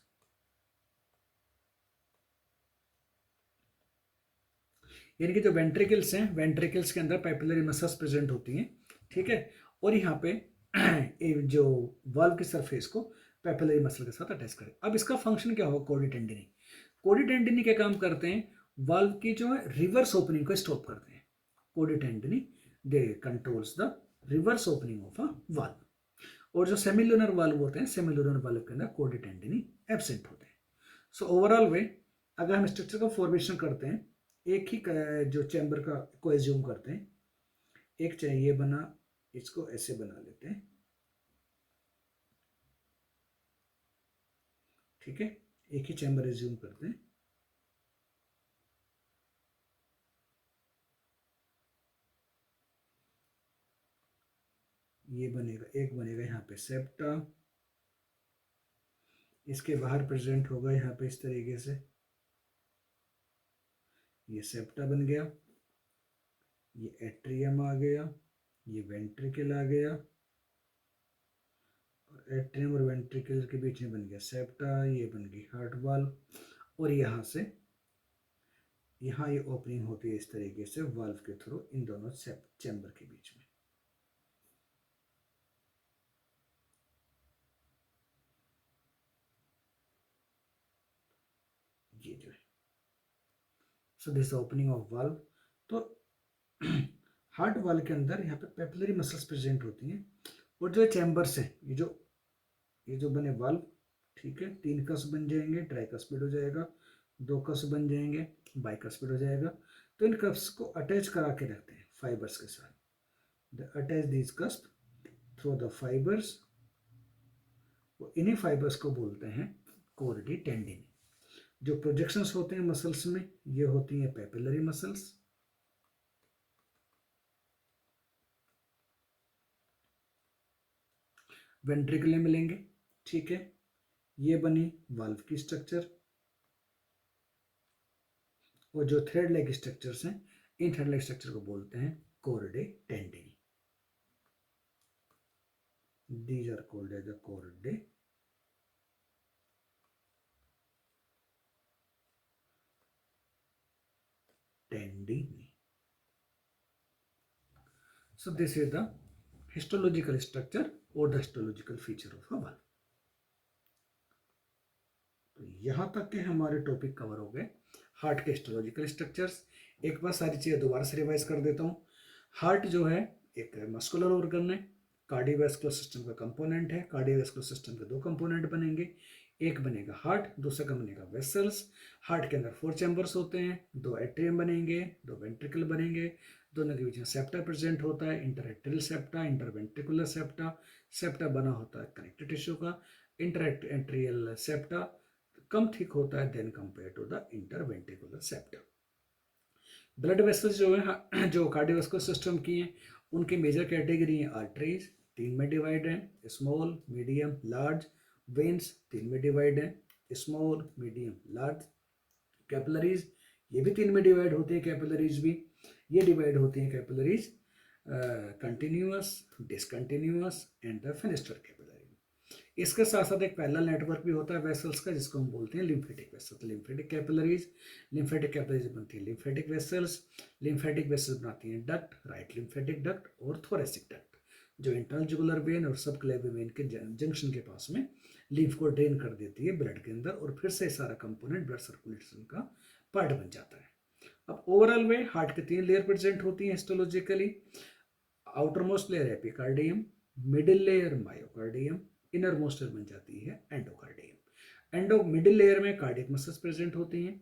यानी कि जो वेंट्रिकल्स हैं, वेंट्रिकल्स के अंदर पैपिलरी मसल्स प्रेजेंट होती हैं, ठीक है। और यहाँ पे जो वाल्व की सरफेस को पैपिलरी मसल के साथ अटैच करें। अब इसका फंक्शन क्या होगा, कोडी टेंडिनी। कोडी टेंडिनी क्या काम करते हैं, वाल्व की जो है रिवर्स ओपनिंग को स्टॉप करते हैं। कोडी tendineae they controls the reverse opening of a valve. और जो सेमिलुनर वाल्व होते हैं, सेमिलुनर वाल्व के अंदर कोडी टेंडिनी एब्सेंट होते हैं। सो ओवरऑल वे अगर हम स्ट्रक्चर का फॉर्मेशन करते हैं, एक ही जो चैम्बर का को एज्यूम करते हैं, एक चाहिए बना, इसको ऐसे बना लेते हैं, ठीक है। एक ही चैम्बर एज्यूम करते हैं, ये बनेगा, एक बनेगा यहाँ पे सेप्टा, इसके बाहर प्रेजेंट होगा यहाँ पे इस तरीके से, ये सेप्टा बन गया, ये एट्रियम आ गया, ये वेंट्रिकल आ गया, और एट्रियम और वेंट्रिकल के बीच में बन गया सेप्टा, ये बन गई हार्ट वाल्व। और यहाँ से यहाँ ये ओपनिंग होती है इस तरीके से वाल्व के थ्रू इन दोनों चैम्बर के बीच में। ये जो है, so this opening of valve. तो हार्ट वाल्व के अंदर यहाँ पे पेपिलरी मसल्स प्रेजेंट होती हैं, और जो चैम्बर्स हैं, ये जो बने वाल्व, ठीक है, 3 कस बन जाएंगे, ट्राइकस्पिड हो जाएगा, 2 कस बन जाएंगे, बाइकस्पिड हो जाएगा। तो इन कप्स को अटैच करा के रखते हैं फाइबर्स के साथ। The attach these cusp through the fibres, इन्हीं फाइबर्स को बोलते हैं कोर्डी टेंडिनी। जो प्रोजेक्शंस होते हैं मसल्स में, ये होती हैं पेपिलरी मसल्स। वेंट्रिकल में मिलेंगे, ठीक है। ये बनी वाल्व की स्ट्रक्चर, और जो थ्रेड लाइक स्ट्रक्चर्स हैं, इन थ्रेड लाइक स्ट्रक्चर को बोलते हैं कोर्डे टेंडिनी। These are called as the chordae tendini. So this is the histological structure or the histological feature of a valve. तो यहाँ तक के हमारे टॉपिक कवर हो गए हार्ट के हिस्टोलॉजिकल स्ट्रक्चर्स। एक बार सारी चीज़ें दोबारा से रिवाइज कर देता हूँ। हार्ट जो है एक मस्कुलर ऑर्गन है, कार्डियोवैस्कुलर सिस्टम का कंपोनेंट है। कार्डियोवैस्कुलर सिस्टम के 2 कंपोनेंट बनेंगे, एक बनेगा हार्ट, दूसरा का बनेगा वेसल्स। हार्ट के अंदर 4 चैम्बर्स होते हैं, 2 एट्रियम बनेंगे, 2 वेंट्रिकल बनेंगे, दोनों के बीच में सेप्टा प्रेजेंट होता है, interatrial septa, interventricular septa. Septa बना होता है कनेक्टिव टिश्यू का। इंटरएट्रियल सेप्टा कम थिक होता है then compare to the interventricular septa. Blood vessels जो है, जो कार्डियोवैस्कुलर सिस्टम की हैं, उनकी मेजर कैटेगरी है आर्टरीज, 3 में डिवाइड है, स्मॉल, मीडियम, लार्ज। वेन्स 3 में डिवाइड है, स्मॉल, मीडियम, लार्ज। कैपिलरीज ये भी 3 में डिवाइड होती है, कैपिलरीज भी ये डिवाइड होती हैं, capillaries continuous, discontinuous and the fenestral capillary. इसके साथ साथ एक पैरेलल नेटवर्क भी होता है वेसल्स का, जिसको हम बोलते हैं lymphatic vessels. Lymphatic capillaries, lymphatic capillaries बनती है लिम्फेटिक वेसल्स। लिम्फेटिक वेसल्स बनाती हैं डक्ट, राइट लिम्फेटिक डक्ट और थोरेसिक डक्ट, जो इंटरनल जुगुलर वेन और सब क्लेवियर वेन के जंक्शन के पास में लीफ को ड्रेन कर देती है ब्लड के अंदर, और फिर से सारा कंपोनेंट ब्लड सर्कुलेशन का पार्ट बन जाता है। अब ओवरऑल वे हार्ट के 3 लेयर प्रेजेंट होती हैं histologically. Outer most layer epicardium, middle layer myocardium, inner most layer बन जाती है एंडोकार्डियम। मिडिल लेयर में कार्डियक मसल्स प्रेजेंट होती हैं।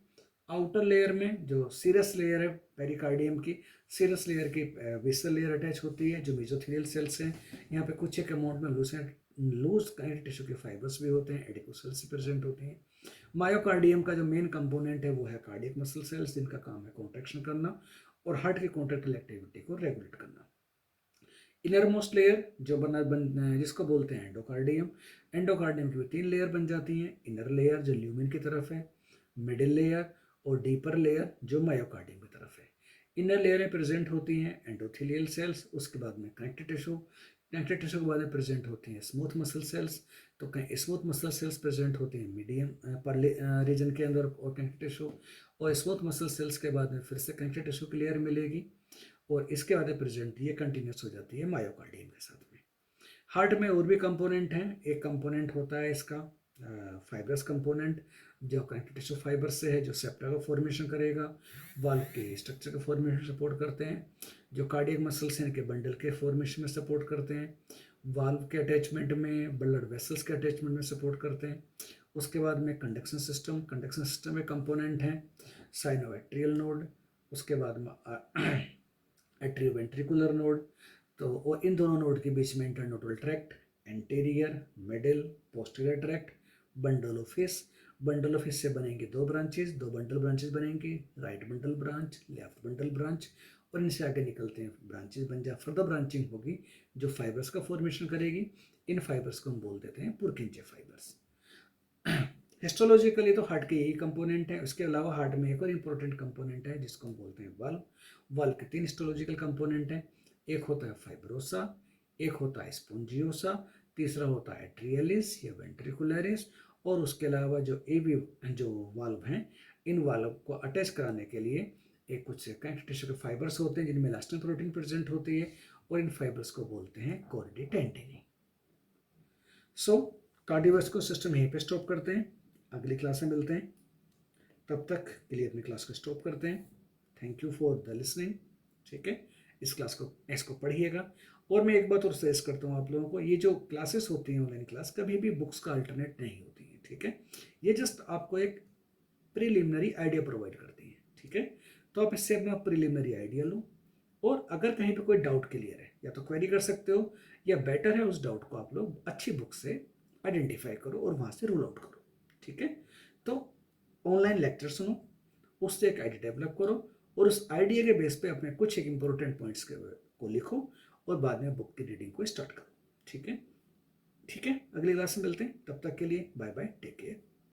आउटर लेयर में जो सीरस लेयर है पेरिकार्डियम की, सीरस लेयर की वेसल लेयर अटैच होती है, जो मेसोथेलियल सेल्स हैं। यहाँ पे कुछ एक अमाउंट में लूज कनेक्टिव टिश्यू के फाइबर्स भी होते हैं, एडिको सेल्स प्रेजेंट होती हैं। मायोकार्डियम का जो मेन कंपोनेंट है वो है कार्डियक मसल सेल्स, जिनका काम है कॉन्ट्रैक्शन करना और हार्ट की कॉन्ट्रैक्टाइल एक्टिविटी को रेगुलेट करना। इनर मोस्ट लेयर जो जिसको बोलते हैं एंडोकार्डियम। एंडोकार्डियम की 3 लेयर बन जाती हैं। इनर लेयर जो ल्यूमेन की तरफ है, मिडिल लेयर और डीपर लेयर जो मायोकार्डियम की तरफ है। इनर लेयर में प्रेजेंट होती हैं एंडोथेलियल सेल्स, उसके बाद में कनेक्टिव टिश्यू। कनेक्टिव टिश्यू के बाद में प्रेजेंट होती हैं स्मूथ मसल सेल्स। तो स्मूथ मसल सेल्स प्रेजेंट होती हैं मीडियम पर रीजन के अंदर और कनेक्टिव टिश्यू, और स्मूथ मसल सेल्स के बाद में फिर से कनेक्टिव टिश्यू की लेयर मिलेगी, और इसके बाद में प्रेजेंट ये कंटिन्यूस हो जाती है मायोकार्डियम के साथ में। हार्ट में और भी कंपोनेंट हैं। एक कंपोनेंट होता है इसका फाइब्रस कंपोनेंट, जो कनेक्टिव टिश्यू फाइबर से है, जो सेप्टा का फॉर्मेशन करेगा, वाल्व के स्ट्रक्चर के फॉर्मेशन सपोर्ट करते हैं, जो कार्डियक मसल्स हैं इनके बंडल के फॉर्मेशन में सपोर्ट करते हैं, वाल्व के अटैचमेंट में, ब्लड वेसल्स के अटैचमेंट में सपोर्ट करते हैं। उसके बाद में कंडक्शन सिस्टम में कंपोनेंट हैं साइनोवेट्रियल नोड, उसके बाद में एट्रियोवेंट्रिकुलर नोड। तो और इन दोनों नोड के बीच में internodal tract, anterior, middle, posterior tract, bundle of हिस्से बनेंगे दो बंडल ब्रांचेस बनेंगी, right bundle branch, left bundle branch, और इनसे आगे निकलते हैं ब्रांचेस बन जाए, फर्दर ब्रांचिंग होगी जो फाइबर्स का फॉर्मेशन करेगी। इन फाइबर्स को हम बोल देते हैं पुरकिंचे फाइबर्स। हिस्टोलॉजिकली तो हार्ट के यही कंपोनेंट है। उसके अलावा हार्ट में एक और इम्पोर्टेंट कंपोनेंट है जिसको हम बोलते हैं वाल्व के 3 हिस्टोलॉजिकल कंपोनेंट हैं। एक होता है फाइब्रोसा, एक होता है स्पोंजियोसा, तीसरा होता है एट्रियलिस या वेंट्रिकुलरिस, और उसके अलावा जो जो वाल्व हैं, इन वाल्व को अटैच कराने के लिए एक कुछ कनेक्टिव टिश्यू के फाइबर्स होते हैं जिनमें इलास्टिन प्रोटीन प्रेजेंट होती है, और इन फाइबर्स को बोलते हैं कॉर्डी टेंडिनी। सो कार्डियोवास्कुलर सिस्टम यहीं पे स्टॉप करते हैं, अगली क्लास में मिलते हैं। तब तक के लिए अपनी क्लास को स्टॉप करते हैं। Thank you for the listening. ठीक है, इस क्लास को इसको पढ़िएगा। और मैं एक बात और सजेस्ट करता हूँ आप लोगों को, ये जो क्लासेस होती हैं ऑनलाइन क्लास कभी भी बुक्स का अल्टरनेट नहीं होती है। ठीक है, ये जस्ट आपको एक प्रीलिमिनरी आइडिया प्रोवाइड करती है। ठीक है, तो आप इससे अपना प्रीलिमिनरी आइडिया लो, और अगर कहीं पे कोई डाउट क्लियर है या तो क्वेरी कर सकते हो, या बेटर है उस डाउट को आप लोग अच्छी बुक से आइडेंटिफाई करो और वहाँ से रूल आउट करो। ठीक है, तो ऑनलाइन लेक्चर सुनो, उससे एक आइडिया डेवलप करो, और उस आइडिया के बेस पे अपने कुछ एक इंपॉर्टेंट पॉइंट्स को लिखो, और बाद में बुक की रीडिंग को स्टार्ट करो। ठीक है, ठीक है, अगली क्लास में मिलते हैं। तब तक के लिए बाय बाय, टेक केयर।